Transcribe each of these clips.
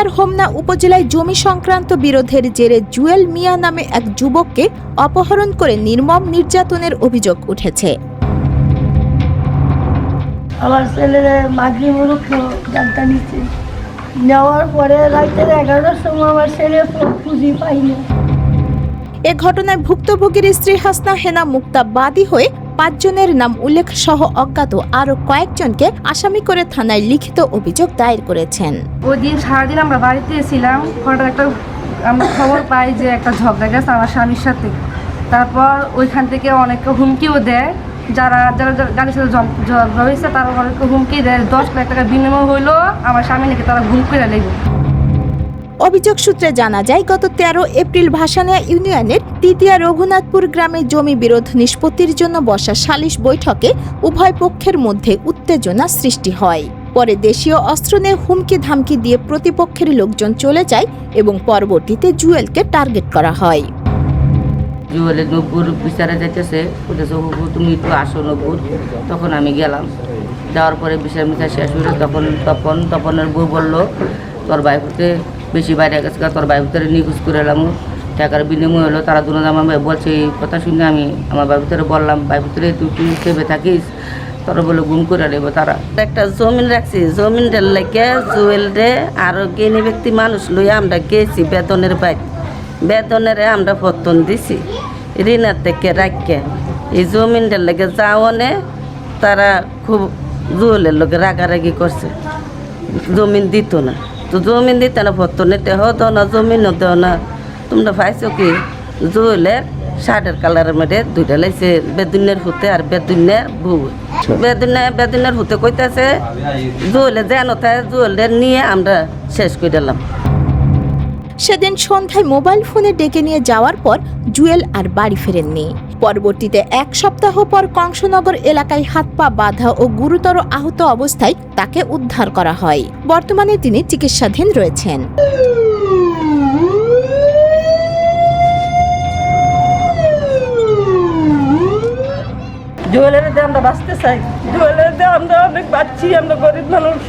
কুমিল্লার হোমনা উপজেলায় জমি সংক্রান্ত বিরোধের জেরে জুয়েল মিয়া নামে এক যুবককে অপহরণ করে নির্মম নির্যাতনের অভিযোগ উঠেছে। আমার ছেলের মাগরি মুরুখ ডাক্তার নিচ্ছে, নেওয়ার পরে রাতের 11টার সময় আমার ছেলে খুঁজি পাইনি। এ ঘটনায় ভুক্তভোগীর স্ত্রী হাসনা হেনা মুক্তা বাদী হয়ে 5 জনের নাম উল্লেখ সহ অজ্ঞাত আরো কয়েকজনকে আসামি করে থানায় লিখিত অভিযোগ দায়ের করেছেন। ওই দিন সারাদিন আমরা বাড়িতে ছিলাম, হঠাৎ একটা আমরা খবর পাই যে একটা ঝগড়া গেছে আমার স্বামীর সাথে। তারপর ওইখান থেকে অনেকে হুমকিও দেয়, যারা যারা গাড়ির সাথে ঝগড়া হয়েছে তারা অনেকে হুমকি দেয়, 10 লাখ টাকা বিনিময় হইলো আমার স্বামী নাকি তারা ঘুম করে লেগে। অভিযোগ সূত্রে জানা যায়, গত 13 এপ্রিল ভাসানিয়া ইউনিয়নের তৃতীয় রঘুনাথপুর গ্রামে জমি বিরোধ নিষ্পত্তির জন্য বসা সালিশ বৈঠকে উভয় পক্ষের মধ্যে উত্তেজনা সৃষ্টি হয়। পরে দেশীয় অস্ত্র নিয়ে হুমকি ধামকি দিয়ে প্রতিপক্ষের লোকজন চলে যায় এবং পরবর্তীতে জুয়েলকে টার্গেট করা হয়। জুয়েলের নব্বর বিচারে যাইতেছে, বলতেছে তুমি একটু আসো নব্বর। তখন আমি গেলাম, যাওয়ার পরে বিচার মিচার শেষ হলো। তপনের বউ বললো তোর বাইপুতে বেশি বাইরে গেছে, তোর বাইপুতের নিখোঁজ করে এলাম, টাকার বিনিময় হলো। তারা দুজন আমার বলছে, এই কথা শুনে আমি আমার বাইপুতরে বললাম, বাইপুতরে তুই ভেবে থাকিস, তোরা বলে গুম করে নেবো। তারা একটা জমিন রাখছি, জমিনটার লেগে জুয়েলরে আরো জ্ঞানী ব্যক্তি মানুষ লইয়া আমরা গেছি বেতনের বাইরে, বেতনের আমরা পত্তন দিছি ঋণার থেকে রাখকে। এই জমিনটার লেগে যাওয়ানে তারা খুব জুয়েলের লোকে রাগারাগি করছে, জমিন দিত না। তো জমিন দিতে না, পত্তনে দেহ দেও না, জমিনও দেও না। তোমরা পাইছো কি জুয়েলের শার্টের কালারের মধ্যে দুইটা লাইছে, বেদুনের হুতে আর বেদুনের বউ। বেদুনের হুতে কইতেছে জুয়েলে যেন তাই জুয়েলের নিয়ে আমরা শেষ করে দিলাম। সেদিন সন্ধ্যায় মোবাইল ফোনে ডেকে নিয়ে যাওয়ার পর জুয়েল আর বাড়ি ফেরেননি। পরবর্তীতে 1 সপ্তাহ পর কংসনগর এলাকায় হাত পা বাঁধা ও গুরুতর আহত অবস্থায় তাকে উদ্ধার করা হয়। বর্তমানে তিনি চিকিৎসাধীন রয়েছেন। জুয়েলের দিয়ে আমরা বাঁচতে চাই, জুয়েলের দিয়ে আমরা অনেক বাঁচছি, আমরা গরিব মানুষ,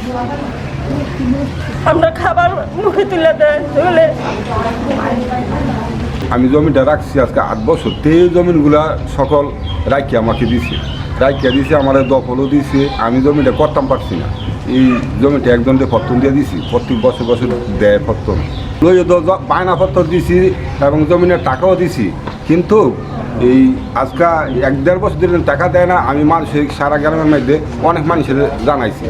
আমরা খাবার মুখে তুলে দেয় জুয়েলে। আমি জমিটা রাখছি আজকে 8 বছর, জমিনগুলা সকল রাখিয়া আমাকে দিছে, আমার দখলও দিছে। আমি জমিটা করতাম পারছি না, এই জমিটা একজনকে ফত্তন দিয়ে দিছি, প্রত্যেক বছর বছর দেয় ফত্তন, বায়না ফত্তন দিছি এবং জমিনের টাকাও দিছি। কিন্তু এই আজকে 1-1.5 বছর ধরে টাকা দেয় না। আমি মানুষের সারা গ্রামের মধ্যে অনেক মানুষের জানাইছি,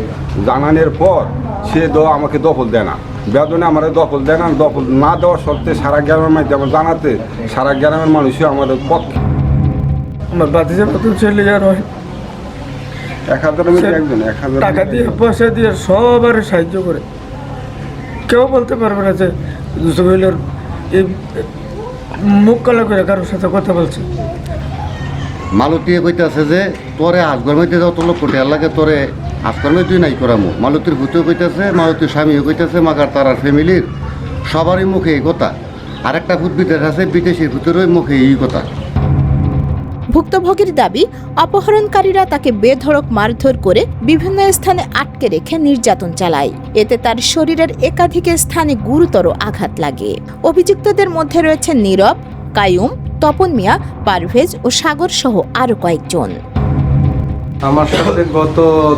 জানানোর পর সে আমাকে দখল দেয় না, বেদনে আমার দখল দেয় না। দখল না দেওয়ার সত্ত্বে সারা গ্রামের মধ্যে আমার জানাতে সারা গ্রামের মানুষই আমাদের পক্ষে। আমার বাতিজা মতো ছেলে আর 1000 একজন 1000 টাকা দিয়ে পয়সা দিয়ে সবার সাহায্য করে, কেউ বলতে পারবে না যে জুয়েলের এই মুখ কালো করে কারোর সাথে কথা বলছে। মালতীয়ে কইতেছে যে তোরে আজগর মধ্যে যত লোক কোটে লাগে তোরে আজগর মধ্যে নাই করামো। মালতীর ভূতেও কইতেছে, মালতীর স্বামীও কইতেছে, মাগার তারার ফ্যামিলির সবারই মুখে এই কথা। আর একটা ভূত বিদেশ আছে, বিদেশির ভূতেরও মুখে এই কথা। ভুক্তভোগীর দাবি, অপহরণকারীরা তাকে বেধড়ক মারধর করে বিভিন্ন স্থানে আটকে রেখে নির্যাতন চালায়। এতে তার শরীরের একাধিক স্থানে গুরুতর আঘাত লাগে। অভিযুক্তদের মধ্যে রয়েছেন নীরব, কায়ুম, তপন মিয়া, পারভেজ ও সাগর সহ আরো কয়েকজন। আমার সাথে গত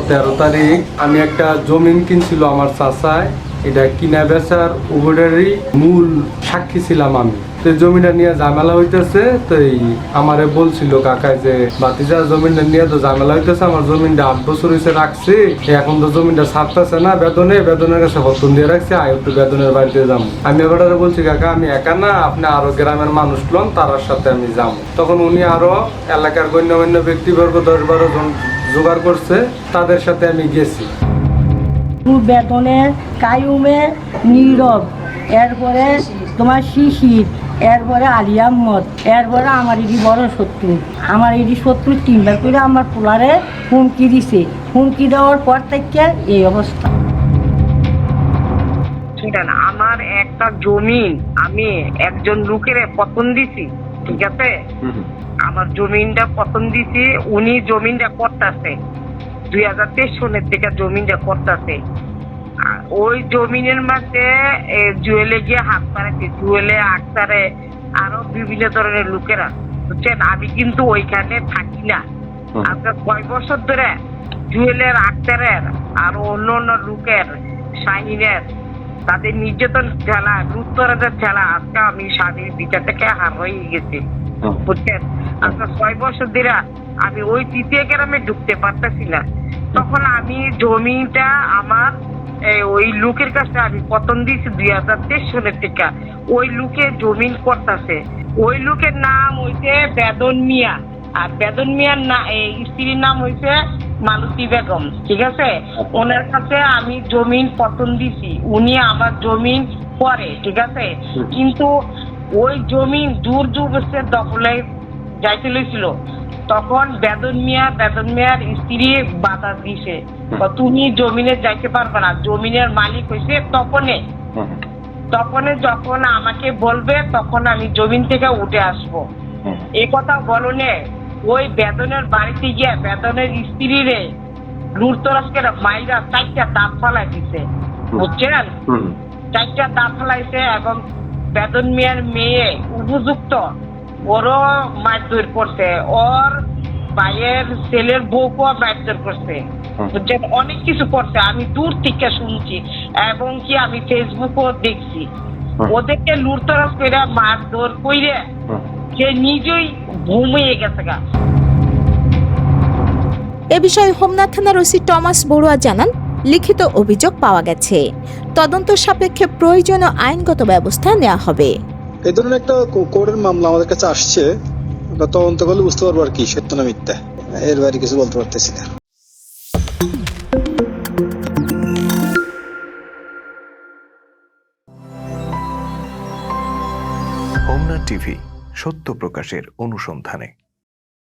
13 তারিখ আমি একটা জমিন কিনছিল আমার চাচায়, এটা কিনা বেচার উভয়েরই মূল সাক্ষী ছিলাম আমি। তো জমিটা নিয়ে ঝামেলা হইতেছে, তো আমারে বলছিল কাকায় যে বাতিজা জমিনটা নিয়ে তো ঝামেলা হইতেছে, আমার জমিনটা 8 বছর হয়েছে রাখছি, এখন তো জমিনটা ছাড়তেছে না, বেদনের কাছে হতন দিয়ে রাখছি, একটু বেদনের বাড়িতে যাবো। আমি এবার বলছি কাকা আমি একা না, আপনি আরো গ্রামের মানুষ লন, তার সাথে আমি যাবো। তখন উনি আরো এলাকার গণ্যমান্য ব্যক্তিবর্গ 10-12 জন জোগাড় করছে, তাদের সাথে আমি গেছি। বেতনে, কায়ুমে, নীরব, এরপরে তোমার শিশির, এরপরে আলী আহমদ, এরপরে আমার এটি বড় শত্রু। আমার এটি শত্রু 3বার করে আমার পোলারে হুমকি দিছে, হুমকি দেওয়ার পর থেকে এই অবস্থা। আমার একটা জমিন আমি একজন লোকের পতন দিছি, ঠিক আছে, আমার জমিনটা পতন দিছি, উনি জমিনটা করতেছে 2023 সনের থেকে জমিনটা করতেছে। ওই জমিনের মধ্যে জুয়েলে গিয়ে হাত পাড়াচ্ছে, জুয়েলে আক্তারে আরো বিভিন্ন ধরনের লোকেরা, বুঝছেন? আমি কিন্তু ওইখানে থাকি না। আজকে 6 বছর ধরে জুয়েলের, আক্তারের আর অন্য অন্য লোকের, শাহিনের, তাদের নির্যাতন ঠেলা, লুৎতরাদের ঠেলা আজকে আমি স্বামীর বিচার থেকে হার হয়ে গেছি, বুঝছেন? আজকে 6 বছর ধরে আমি ওই তৃতীয় গ্রামে ঢুকতে পারতেছি না। তখন আমি জমিটা আমার ওই লোকের কাছে আমি পতন দিয়েছি 2023 সালের থেকে। ওই লোকে জমিন করতেছে, ওই লোকের নাম হইছে বেদন মিয়া, আর বেদন মিয়ার স্ত্রীর নাম হইছে মালতী বেগম, ঠিক আছে? ওনার কাছে আমি জমিন পতন দিছি, উনি আমার জমিন করে, ঠিক আছে? কিন্তু ওই জমিন দূর দখলে যাইতে লইছিল, তখন বেদন মিয়ার স্ত্রী বাধা দিছে, তুমি জমিনে যাইতে পারবে না, জমিনের মালিক হইছে তপনে যখন আমাকে বলবে তখন আমি জমিন থেকে উঠে আসবো। এই কথা বলনে ওই বেদনের বাড়িতে গিয়ে বেদনের স্ত্রীরে লুটতরাজকে মাইরা 4টা দাঁত ফালাই দিছে, বুঝছেন? 4টা দাঁত ফালাইছে, এবং বেদন মিয়ার মেয়ে উপযুক্ত ওরও মারধর করছে, ওর ভাইয়ের ছেলের বউকেও মারধর করছে, বুঝছেন? অনেক কিছু করছে, আমি দূর থেকে শুনছি, এবং কি আমি ফেসবুকও দেখছি। ওদেরকে লুটতরাজ করে মারধর কইরে সে নিজেই ঘুমিয়ে গেছে গা। এ বিষয়ে হোমনা থানার ওসি টমাস বড়ুয়া জানান, লিখিত অভিযোগ পাওয়া গেছে, তদন্ত সাপেক্ষে প্রয়োজনীয় আইনগত ব্যবস্থা নেওয়া হবে। এই ধরনের একটা কোর্টের মামলা আমাদের কাছে আসছে, আমরা তদন্ত করলে বুঝতে পারবো আর কি সত্য না মিথ্যা, এর বাইরে কিছু বলতে পারতেছি না। হোমনা টিভি, সত্য প্রকাশের অনুসন্ধানে।